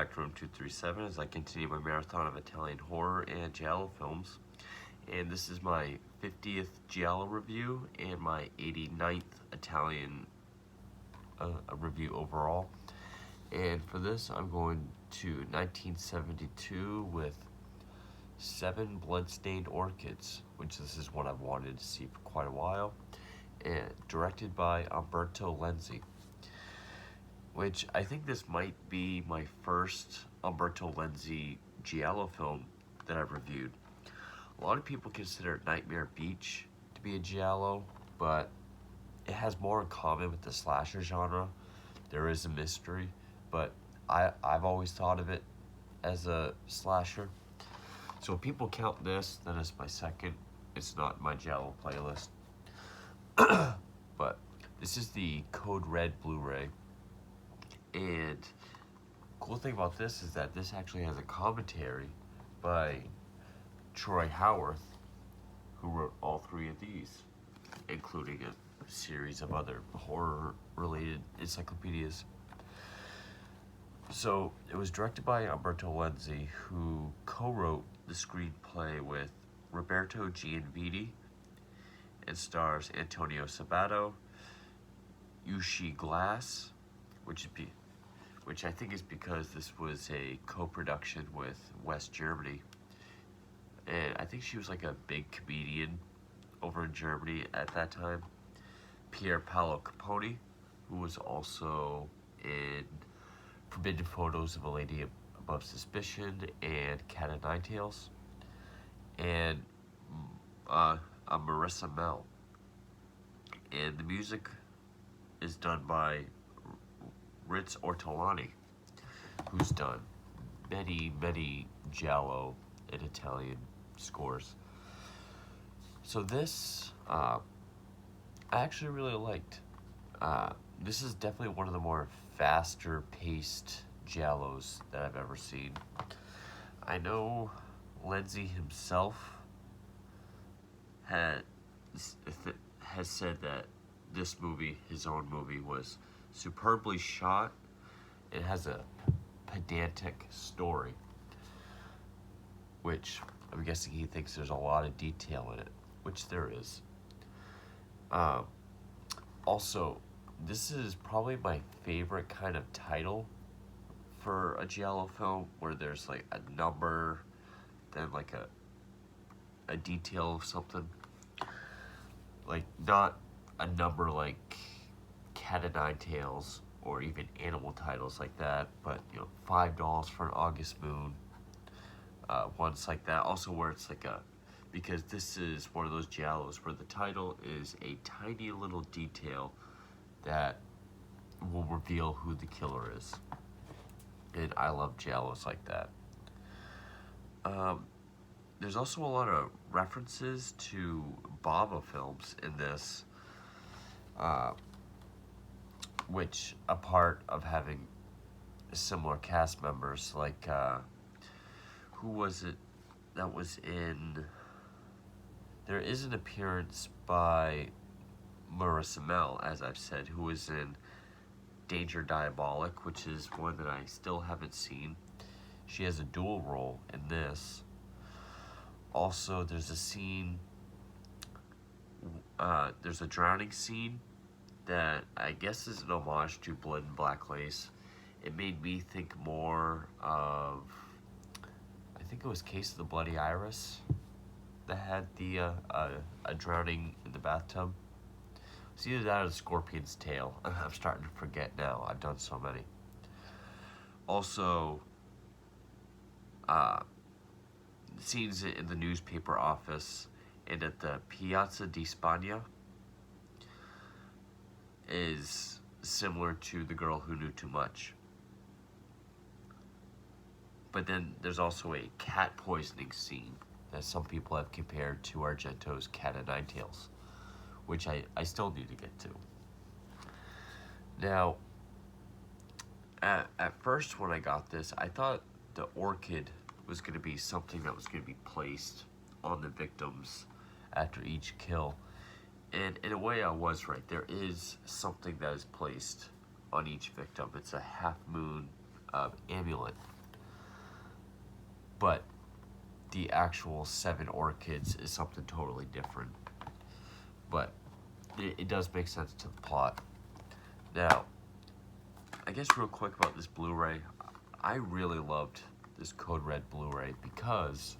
back to Room 237 as I continue my marathon of Italian horror and Giallo films. And this is my 50th Giallo review and my 89th Italian review overall. And for this, I'm going to 1972 with 7 Bloodstained Orchids, which this is what I've wanted to see for quite a while, and directed by Umberto Lenzi, which I think this might be my first Umberto Lenzi Giallo film that I've reviewed. A lot of people consider Nightmare Beach to be a Giallo, but it has more in common with the slasher genre. There is a mystery, but I've always thought of it as a slasher. So if people count this, then it's my second. It's not my Giallo playlist. But this is the Code Red Blu-Ray. And cool thing about this is that this actually has a commentary by Troy Howarth, who wrote all 3 of these, including a series of other horror-related encyclopedias. So it was directed by Umberto Lenzi, who co-wrote the screenplay with Roberto Gianviti and stars Antonio Sabato, Yushi Glass, which I think is because this was a co-production with West Germany. And I think she was like a big comedian over in Germany at that time. Pier Paolo Capone, who was also in Forbidden Photos of a Lady Above Suspicion and Cat o' Nine Tails. And Marissa Mel. And the music is done by Ritz Ortolani, who's done many Giallo and Italian scores. So this, I actually really liked. This is definitely one of the more faster paced Giallos that I've ever seen. I know Lenzi himself has said that this movie, his own movie, was superbly shot. It has a pedantic story, which I'm guessing he thinks there's a lot of detail in it, which there is. Also, this is probably my favorite kind of title for a Giallo film, where there's like a number, then like a detail of something. Like, not a number like Cat o' Nine Tails or even animal titles like that, but you know, $5 for an August moon, ones like that. Also where it's like because this is one of those Giallos where the title is a tiny little detail that will reveal who the killer is. And I love Giallos like that. There's also a lot of references to Bava films in this, which a part of having similar cast members, like, who was it that was in, there is an appearance by Marissa Mel, as I've said, who was in Danger Diabolic, which is one that I still haven't seen. She has a dual role in this. Also, there's a scene, there's a drowning scene that I guess is an homage to Blood and Black Lace. It made me think more of, I think it was Case of the Bloody Iris that had the a drowning in the bathtub. It's either that or the Scorpion's Tail. I'm starting to forget now. I've done so many. Also, scenes in the newspaper office and at the Piazza di Spagna is similar to The Girl Who Knew Too Much. But then there's also a cat poisoning scene that some people have compared to Argento's Cat o' Nine Tails, which I still need to get to. Now, at first when I got this, I thought the orchid was going to be something that was going to be placed on the victims after each kill. And in a way I was right. There is something that is placed on each victim. It's a half moon amulet. but the actual 7 orchids is something totally different. But it does make sense to the plot. Now, I guess real quick about this Blu-ray, I really loved this Code Red Blu-ray because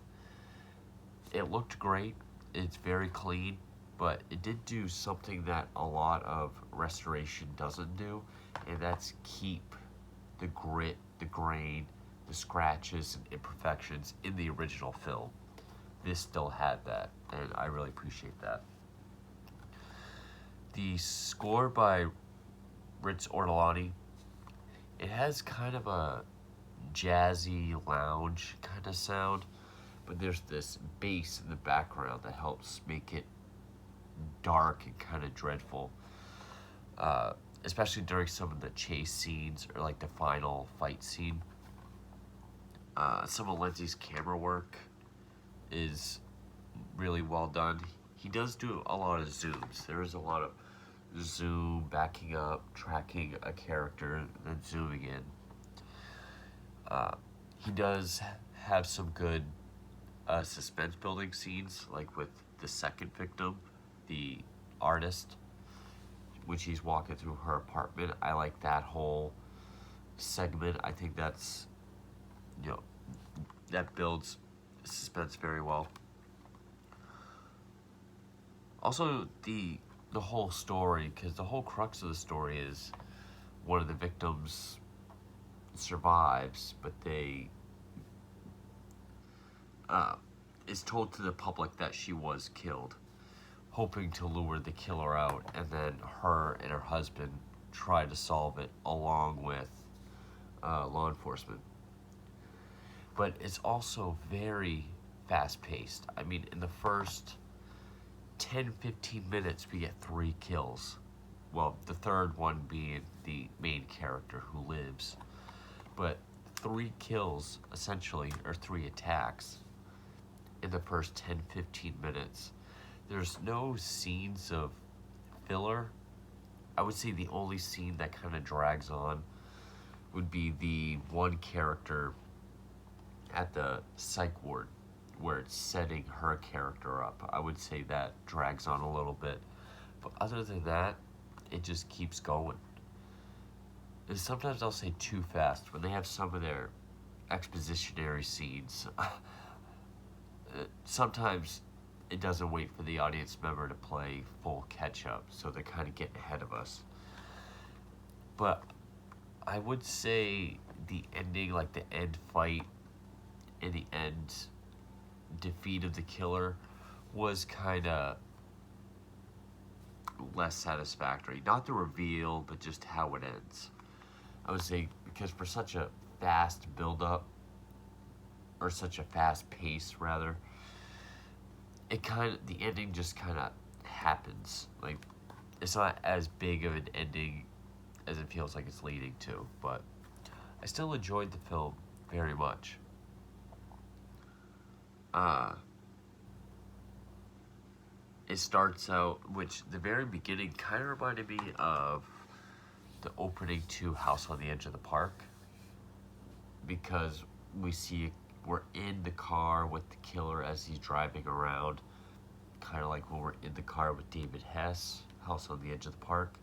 it looked great, it's very clean, but it did do something that a lot of restoration doesn't do, and that's keep the grit, the grain, the scratches and imperfections in the original film. This still had that, and I really appreciate that. The score by Ritz Ortolani, it has kind of a jazzy lounge kind of sound, but there's this bass in the background that helps make it dark and kind of dreadful, especially during some of the chase scenes or like the final fight scene. Some of Lindsay's camera work is really well done. He does do a lot of zooms. There is a lot of zoom, backing up, tracking a character, and then zooming in. He does have some good suspense building scenes, like with the second victim, the artist, when she's walking through her apartment. I like that whole segment. I think that's, that builds suspense very well. Also, the whole story, because the whole crux of the story is one of the victims survives, but they is told to the public that she was killed, hoping to lure the killer out, and then her and her husband try to solve it along with law enforcement. But it's also very fast-paced. I mean, in the first 10-15 minutes, we get 3 kills. Well, the third one being the main character who lives. But 3 kills, essentially, or 3 attacks in the first 10-15 minutes. There's no scenes of filler. I would say the only scene that kind of drags on would be the one character at the psych ward where it's setting her character up. I would say that drags on a little bit. But other than that, it just keeps going. And sometimes I'll say too fast when they have some of their expositionary scenes. Sometimes it doesn't wait for the audience member to play full catch-up, so they're kind of getting ahead of us. But I would say the ending, like the end fight and the end defeat of the killer, was kind of less satisfactory. Not the reveal, but just how it ends. I would say, because for such a fast build-up, or such a fast pace, rather, the ending just kind of happens. Like, it's not as big of an ending as it feels like it's leading to, but I still enjoyed the film very much. It starts out, which the very beginning kind of reminded me of the opening to House on the Edge of the Park, because we're in the car with the killer as he's driving around, kind of like when we're in the car with David Hess, House on the Edge of the Park.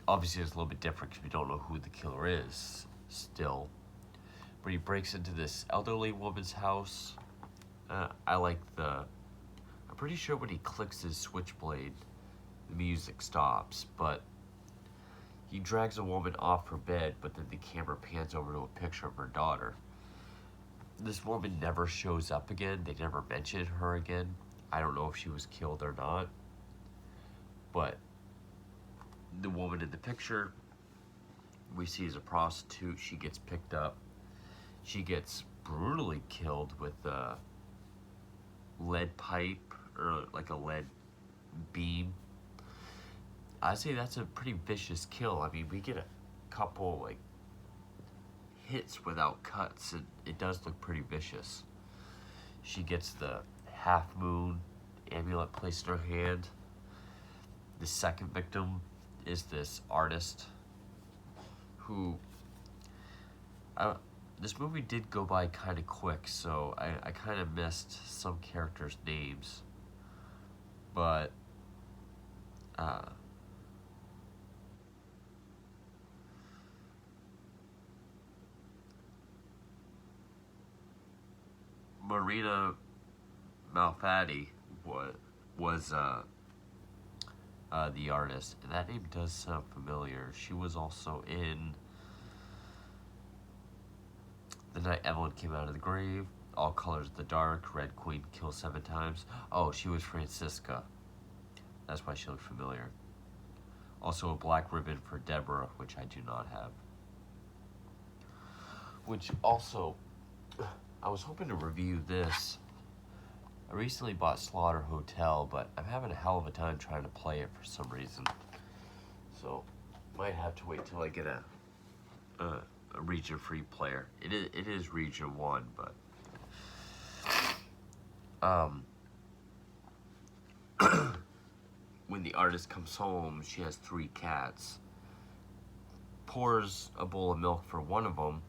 Obviously, it's a little bit different because we don't know who the killer is still. But he breaks into this elderly woman's house. I'm pretty sure when he clicks his switchblade, the music stops, but he drags a woman off her bed, but then the camera pans over to a picture of her daughter. This woman never shows up again. They never mention her again. I don't know if she was killed or not, but the woman in the picture we see as a prostitute. She gets picked up. She gets brutally killed with a lead pipe, or like a lead beam. I'd say that's a pretty vicious kill. I mean, we get a couple like hits without cuts, and it does look pretty vicious. She gets the half moon amulet placed in her hand. The second victim is this artist who, this movie did go by kind of quick, so I kind of missed some characters' names. But, uh, Marina Malfatti was the artist, and that name does sound familiar. She was also in The Night Evelyn Came Out of the Grave, All Colors of the Dark, Red Queen Kills 7 Times. Oh, she was Francisca. That's why she looked familiar. Also a black ribbon for Deborah, which I do not have. Which also, I was hoping to review this. I recently bought Slaughter Hotel, but I'm having a hell of a time trying to play it for some reason. So, might have to wait till I get a region-free player. It is region 1, but when the artist comes home, she has 3 cats. Pours a bowl of milk for one of them,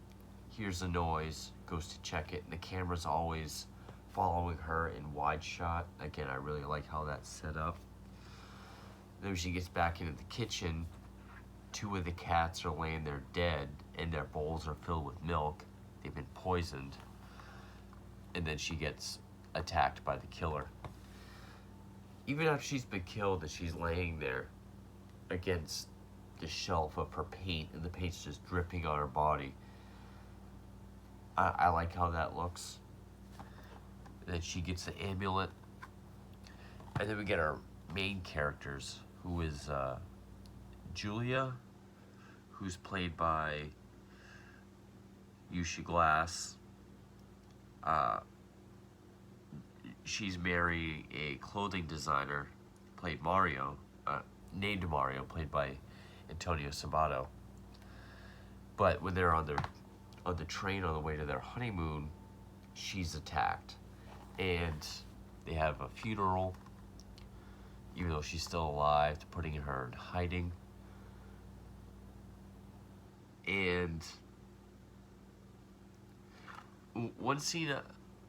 hears a noise, goes to check it, and the camera's always following her in wide shot. Again, I really like how that's set up. Then when she gets back into the kitchen, 2 of the cats are laying there dead, and their bowls are filled with milk. They've been poisoned. And then she gets attacked by the killer. Even after she's been killed and she's laying there against the shelf of her paint, and the paint's just dripping on her body, I like how that looks. And then she gets the amulet. And then we get our main characters, who is Julia, who's played by Yusha Glass. She's married a clothing designer, named Mario, played by Antonio Sabato. But when they're on the train on the way to their honeymoon, she's attacked. And they have a funeral, even though she's still alive, putting her in hiding. And one scene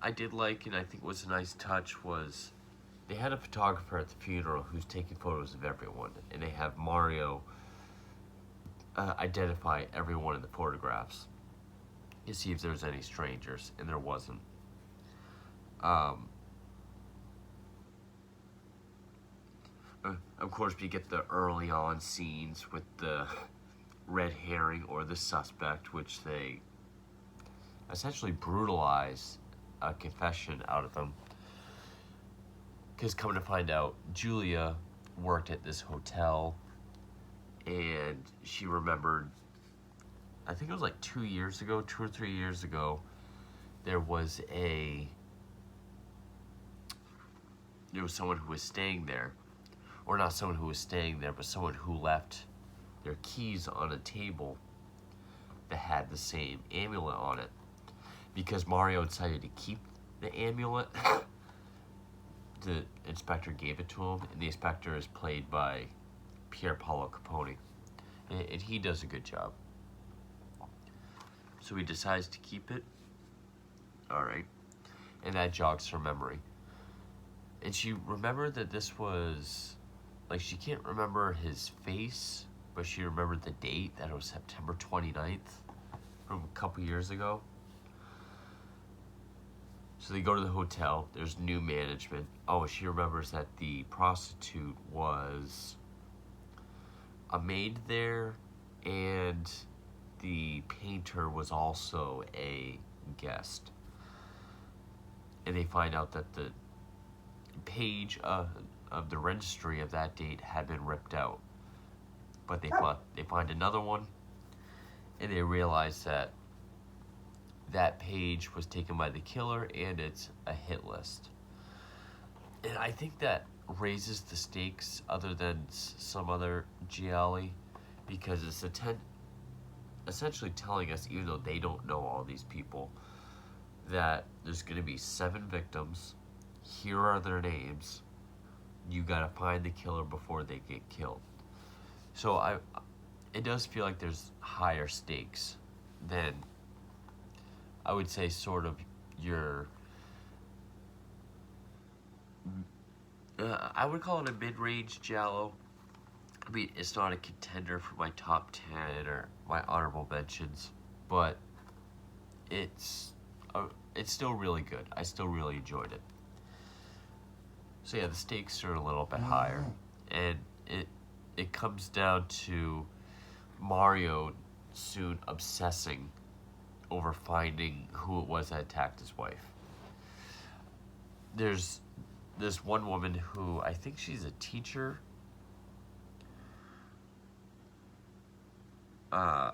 I did like, and I think was a nice touch, was they had a photographer at the funeral who's taking photos of everyone, and they have Mario identify everyone in the photographs to see if there's any strangers, and there wasn't. Of course, we get the early on scenes with the red herring or the suspect, which they essentially brutalize a confession out of them. Because come to find out, Julia worked at this hotel, and she remembered, I think it was like 2 or 3 years ago, there was someone who was staying there, or not someone who was staying there, but someone who left their keys on a table that had the same amulet on it. Because Mario decided to keep the amulet, the inspector gave it to him, and the inspector is played by Pier Paolo Capone, and he does a good job. So he decides to keep it. Alright. And that jogs her memory. And she remembered that this was, like, she can't remember his face, but she remembered the date, that it was September 29th from a couple years ago. So they go to the hotel. There's new management. Oh, she remembers that the prostitute was a maid there, and the painter was also a guest. And they find out that the page of the registry of that date had been ripped out. But they find another one, and they realize that that page was taken by the killer, and it's a hit list. And I think that raises the stakes other than some other Gialli, because it's essentially telling us, even though they don't know all these people, that there's going to be 7 victims. Here are their names. You got to find the killer before they get killed. So it does feel like there's higher stakes than I would say, sort of your, I would call it a mid-range Giallo. I mean, it's not a contender for my top 10 or my honorable mentions, but it's it's still really good. I still really enjoyed it. So yeah, the stakes are a little bit higher, and it comes down to Mario soon obsessing over finding who it was that attacked his wife. There's this one woman who, I think she's a teacher, or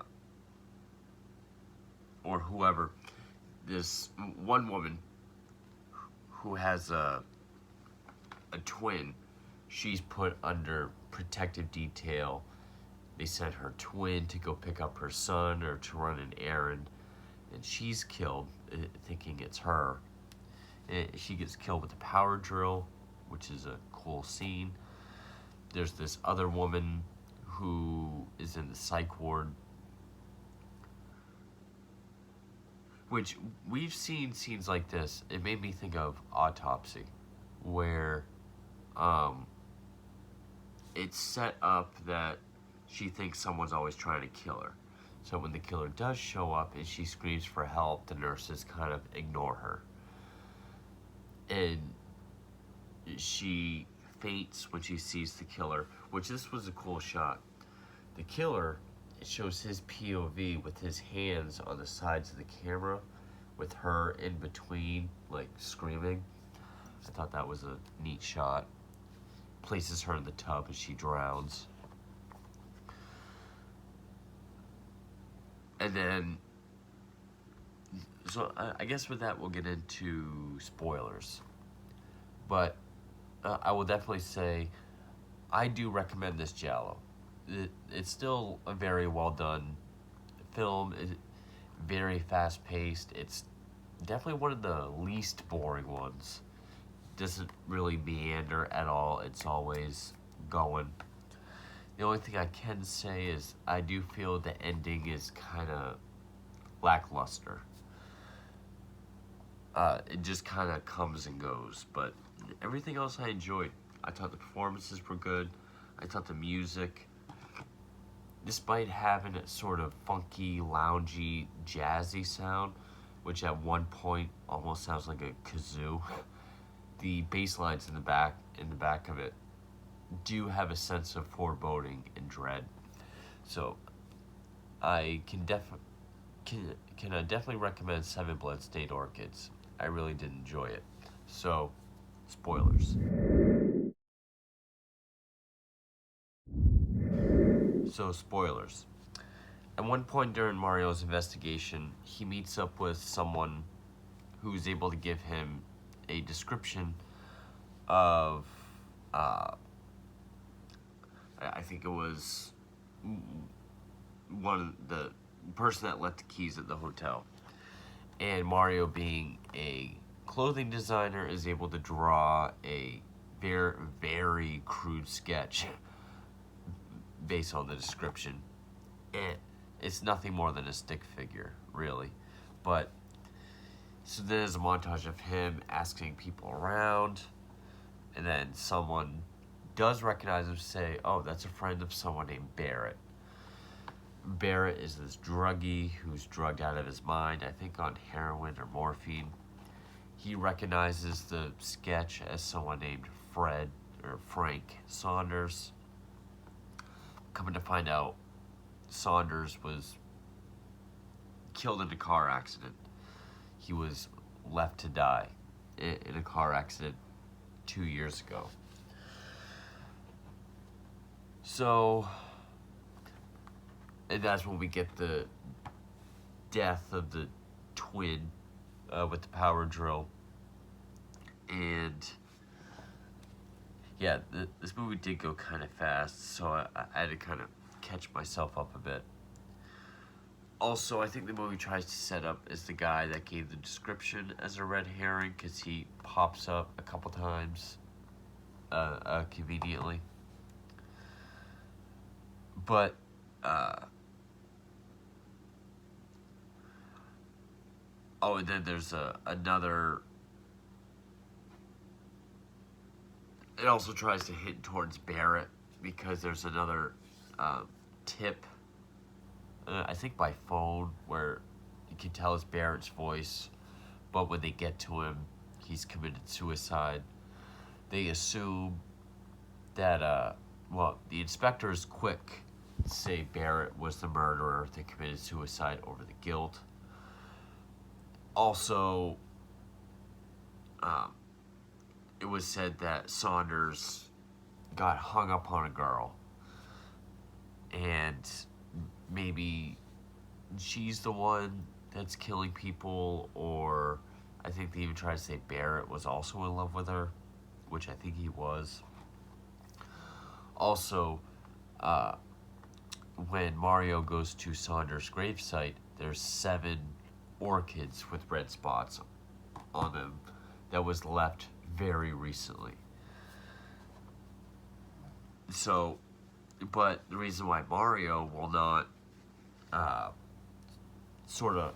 whoever. This one woman who has a twin, she's put under protective detail. They sent her twin to go pick up her son or to run an errand, and she's killed, thinking it's her. And she gets killed with a power drill, which is a cool scene. There's this other woman who is in the psych ward, which we've seen scenes like this. It made me think of Autopsy, where it's set up that she thinks someone's always trying to kill her. So when the killer does show up and she screams for help, the nurses kind of ignore her. And she faints when she sees the killer, which this was a cool shot. The killer, it shows his POV with his hands on the sides of the camera with her in between, like screaming. I thought that was a neat shot. Places her in the tub as she drowns. And then, so I guess with that we'll get into spoilers. But I will definitely say I do recommend this Giallo. It's still a very well done film. Very fast paced. It's definitely one of the least boring ones. Doesn't really meander at all. It's always going. The only thing I can say is I do feel the ending is kind of lackluster. It just kind of comes and goes, but everything else I enjoyed. I thought the performances were good. I thought the music, despite having a sort of funky, loungy, jazzy sound, which at one point almost sounds like a kazoo, the bass lines in the back of it do have a sense of foreboding and dread. So I can definitely recommend Seven Bloodstained Orchids. I really did enjoy it. So, spoilers. So, spoilers. At one point during Mario's investigation, he meets up with someone who's able to give him a description of, I think it was one of the person that left the keys at the hotel. And Mario, being a clothing designer, is able to draw a very, very crude sketch based on the description. And it's nothing more than a stick figure, really. But so there's a montage of him asking people around, and then someone does recognize him, say, oh, that's a friend of someone named Barrett. Barrett is this druggie who's drugged out of his mind, I think on heroin or morphine. He recognizes the sketch as someone named Frank Saunders. Coming to find out, Saunders was killed in a car accident. He was left to die in a car accident 2 years ago. So, and that's when we get the death of the twin with the power drill. And yeah, this movie did go kind of fast, so I had to kind of catch myself up a bit. Also, I think the movie tries to set up as the guy that gave the description as a red herring, because he pops up a couple times conveniently. But Oh, and then there's another. It also tries to hint towards Barrett because there's another tip, I think by phone, where you can tell it's Barrett's voice, but when they get to him, he's committed suicide. They assume that, well, the inspector is quick to say Barrett was the murderer. They committed suicide over the guilt. Also, it was said that Saunders got hung up on a girl, and maybe she's the one that's killing people, or I think they even tried to say Barrett was also in love with her, which I think he was. Also, when Mario goes to Saunders' gravesite, there's 7 orchids with red spots on them that was left very recently. So, but the reason why Mario will not sort of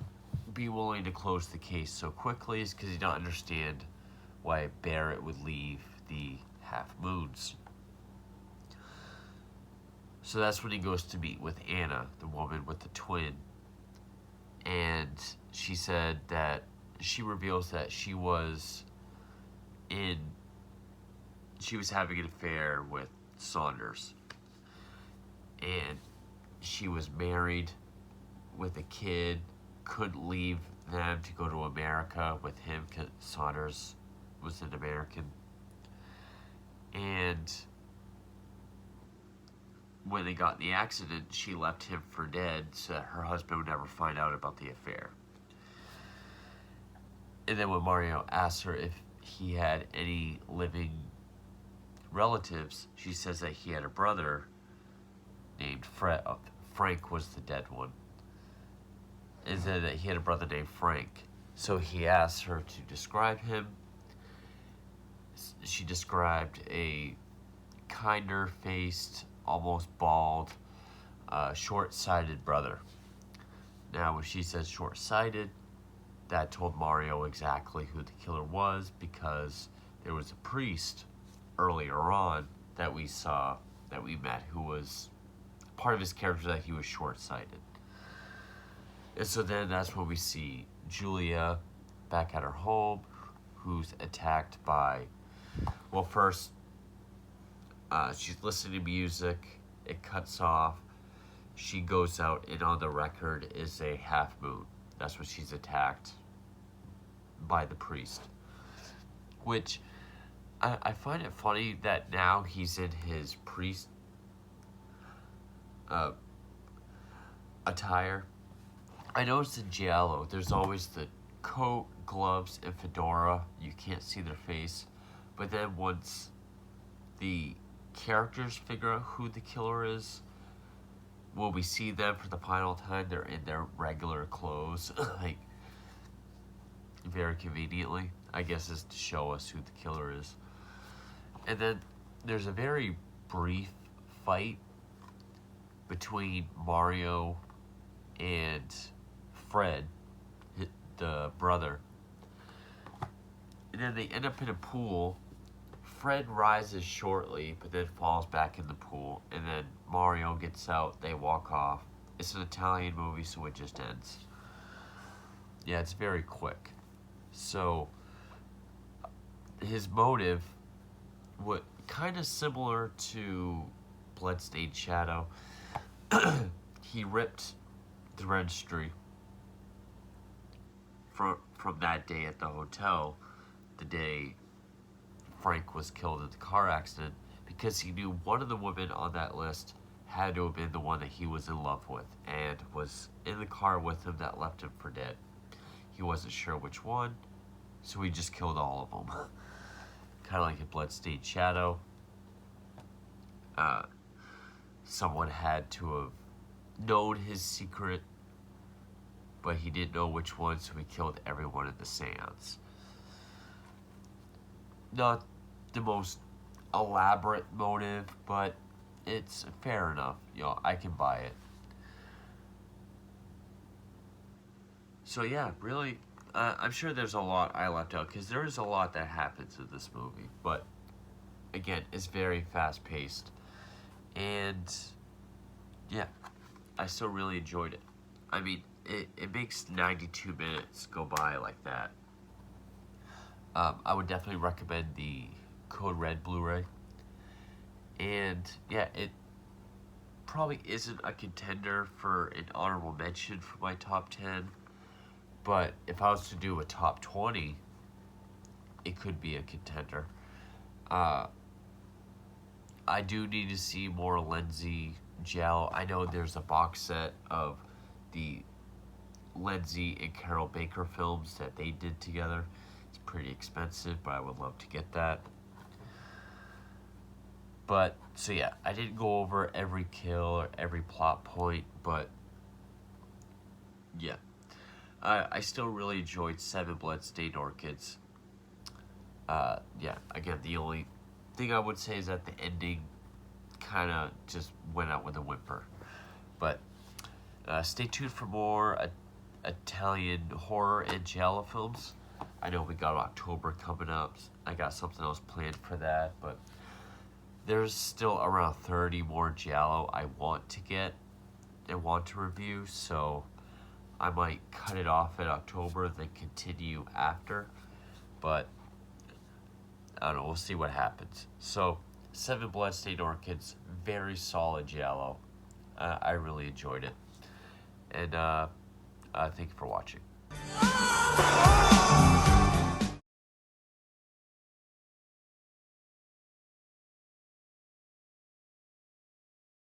be willing to close the case so quickly is because he don't understand why Barrett would leave the half moons. So that's when he goes to meet with Anna, the woman with the twin. And she said that she reveals that she was having an affair with Saunders. And she was married with a kid, couldn't leave them to go to America with him because Saunders was an American. And when they got in the accident, she left him for dead so that her husband would never find out about the affair. And then when Mario asked her if he had any living relatives, she says that he had a brother named Fred. Frank was the dead one. And then that he had a brother named Frank. So he asked her to describe him. She described a kinder faced, almost bald, short-sighted brother. Now, when she said short-sighted, that told Mario exactly who the killer was, because there was a priest earlier on that we met, who was part of his character, that he was short-sighted. And so then that's when we see Julia back at her home, who's attacked by, well, first, she's listening to music, it cuts off, she goes out, and on the record is a half moon. That's when she's attacked by the priest. Which, I find it funny that now he's in his priest attire. I noticed in Giallo, there's always the coat, gloves, and fedora. You can't see their face. But then once the characters figure out who the killer is, when we see them for the final time, they're in their regular clothes, like, very conveniently, I guess, is to show us who the killer is. And then there's a very brief fight between Mario and Fred, the brother. And then they end up in a pool. Fred rises shortly, but then falls back in the pool. And then Mario gets out, they walk off. It's an Italian movie, so it just ends. Yeah, it's very quick. So, his motive, what kind of similar to Bloodstained Shadow, he ripped the registry from that day at the hotel, the day Frank was killed in the car accident, because he knew one of the women on that list had to have been the one that he was in love with and was in the car with him that left him for dead. He wasn't sure which one, so he just killed all of them. Kind of like a Bloodstained Shadow. Someone had to have known his secret, but he didn't know which one, so he killed everyone in the seance. Not the most elaborate motive, but it's fair enough. You know, I can buy it. So yeah, really, I'm sure there's a lot I left out because there is a lot that happens in this movie, but again, it's very fast paced, and yeah, I still really enjoyed it. I mean, it makes 92 minutes go by like that. I would definitely recommend the Code Red Blu-ray, and yeah, it probably isn't a contender for an honorable mention for my top 10, but if I was to do a top 20, it could be a contender. Uh, I do need to see more Lindsay Giallo. I know there's a box set of the Lindsay and Carol Baker films that they did together. It's pretty expensive, but I would love to get that. But, so yeah, I didn't go over every kill or every plot point, but yeah. I still really enjoyed Seven Bloodstained Orchids. Yeah, again, the only thing I would say is that the ending kind of just went out with a whimper. But stay tuned for more Italian horror and Giallo films. I know we got October coming up. I got something else planned for that, but there's still around 30 more Giallo I want to get and want to review, so I might cut it off in October, then continue after. But I don't know, we'll see what happens. So, Seven Bloodstained Orchids, very solid Giallo. I really enjoyed it. And thank you for watching.